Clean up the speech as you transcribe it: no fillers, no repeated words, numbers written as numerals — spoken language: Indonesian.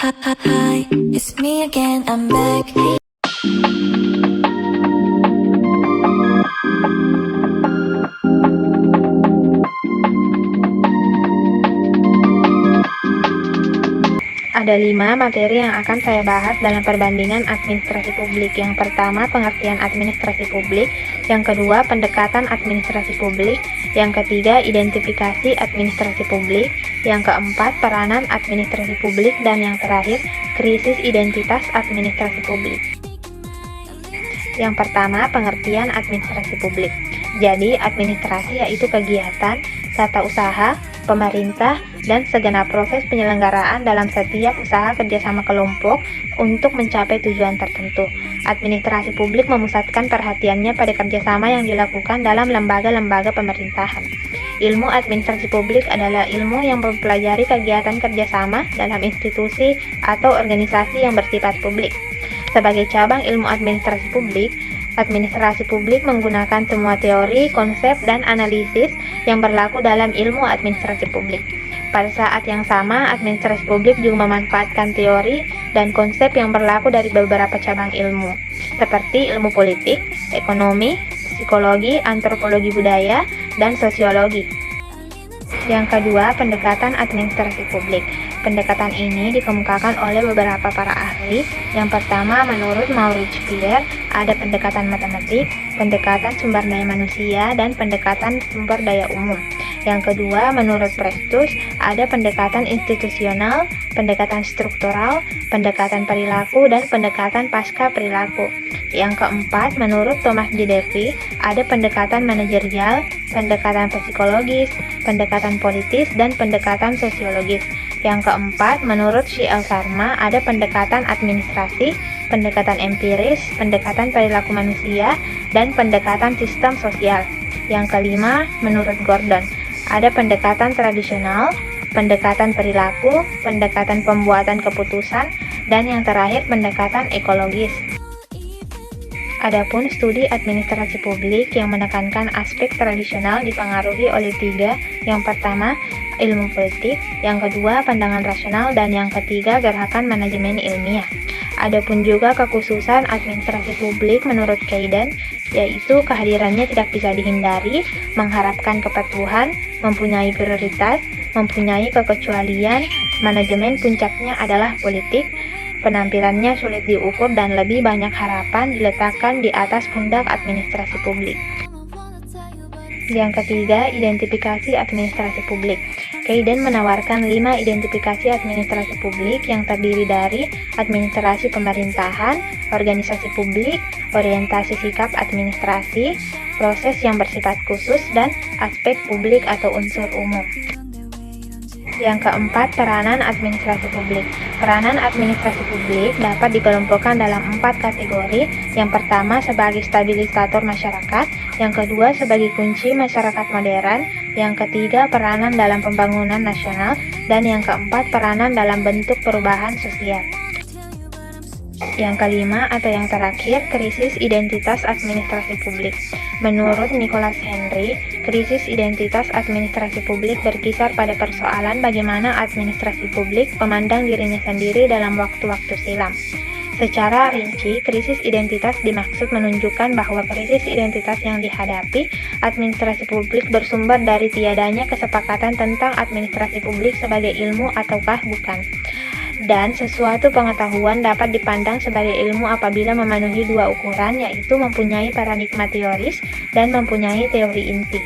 Hi, it's me again, I'm back. Ada 5 materi yang akan saya bahas dalam perbandingan administrasi publik. Yang pertama, pengertian administrasi publik. Yang kedua, pendekatan administrasi publik. Yang ketiga, identifikasi administrasi publik. Yang keempat, peranan administrasi publik. Dan yang terakhir, krisis identitas administrasi publik. Yang pertama, pengertian administrasi publik. Jadi, administrasi yaitu kegiatan, tata usaha, pemerintah, dan segenap proses penyelenggaraan dalam setiap usaha kerjasama kelompok untuk mencapai tujuan tertentu. Administrasi publik memusatkan perhatiannya pada kerjasama yang dilakukan dalam lembaga-lembaga pemerintahan. Ilmu administrasi publik adalah ilmu yang mempelajari kegiatan kerjasama dalam institusi atau organisasi yang bersifat publik. Sebagai cabang ilmu administrasi publik menggunakan semua teori, konsep, dan analisis yang berlaku dalam ilmu administrasi publik. Pada saat yang sama, administrasi publik juga memanfaatkan teori dan konsep yang berlaku dari beberapa cabang ilmu, seperti ilmu politik, ekonomi, psikologi, antropologi budaya, dan sosiologi. Yang kedua, pendekatan administrasi publik. Pendekatan ini dikemukakan oleh beberapa para ahli. Yang pertama, menurut Maurice Pierre, ada pendekatan matematik, pendekatan sumber daya manusia, dan pendekatan sumber daya umum. Yang kedua, menurut Prestus, ada pendekatan institusional, pendekatan struktural, pendekatan perilaku, dan pendekatan pasca perilaku. Yang keempat, menurut Thomas J. Davie, ada pendekatan manajerial, pendekatan psikologis, pendekatan politis, dan pendekatan sosiologis. Yang keempat, menurut C.L. Sharma, ada pendekatan administrasi, pendekatan empiris, pendekatan perilaku manusia, dan pendekatan sistem sosial. Yang kelima, menurut Gordon, ada pendekatan tradisional, pendekatan perilaku, pendekatan pembuatan keputusan, dan yang terakhir pendekatan ekologis. Adapun studi administrasi publik yang menekankan aspek tradisional dipengaruhi oleh 3. Yang pertama, ilmu politik, yang kedua, pandangan rasional, dan yang ketiga, gerakan manajemen ilmiah. Adapun juga kekhususan administrasi publik menurut Kayden, yaitu kehadirannya tidak bisa dihindari, mengharapkan kepatuhan, mempunyai prioritas, mempunyai kekecualian, manajemen puncaknya adalah politik, penampilannya sulit diukur dan lebih banyak harapan diletakkan di atas pundak administrasi publik. Yang ketiga, identifikasi administrasi publik. Kayden menawarkan 5 identifikasi administrasi publik yang terdiri dari administrasi pemerintahan, organisasi publik, orientasi sikap administrasi, proses yang bersifat khusus, dan aspek publik atau unsur umum. Yang keempat, peranan administrasi publik. Peranan administrasi publik dapat dikelompokkan dalam 4 kategori. Yang pertama, sebagai stabilisator masyarakat. Yang kedua, sebagai kunci masyarakat modern. Yang ketiga, peranan dalam pembangunan nasional. Dan yang keempat, peranan dalam bentuk perubahan sosial. Yang kelima atau yang terakhir, krisis identitas administrasi publik. Menurut Nicholas Henry, krisis identitas administrasi publik berkisar pada persoalan bagaimana administrasi publik memandang dirinya sendiri dalam waktu-waktu silam. Secara rinci, krisis identitas dimaksud menunjukkan bahwa krisis identitas yang dihadapi administrasi publik bersumber dari tiadanya kesepakatan tentang administrasi publik sebagai ilmu ataukah bukan. Dan sesuatu pengetahuan dapat dipandang sebagai ilmu apabila memenuhi 2 ukuran, yaitu mempunyai paradigma teoris dan mempunyai teori inti.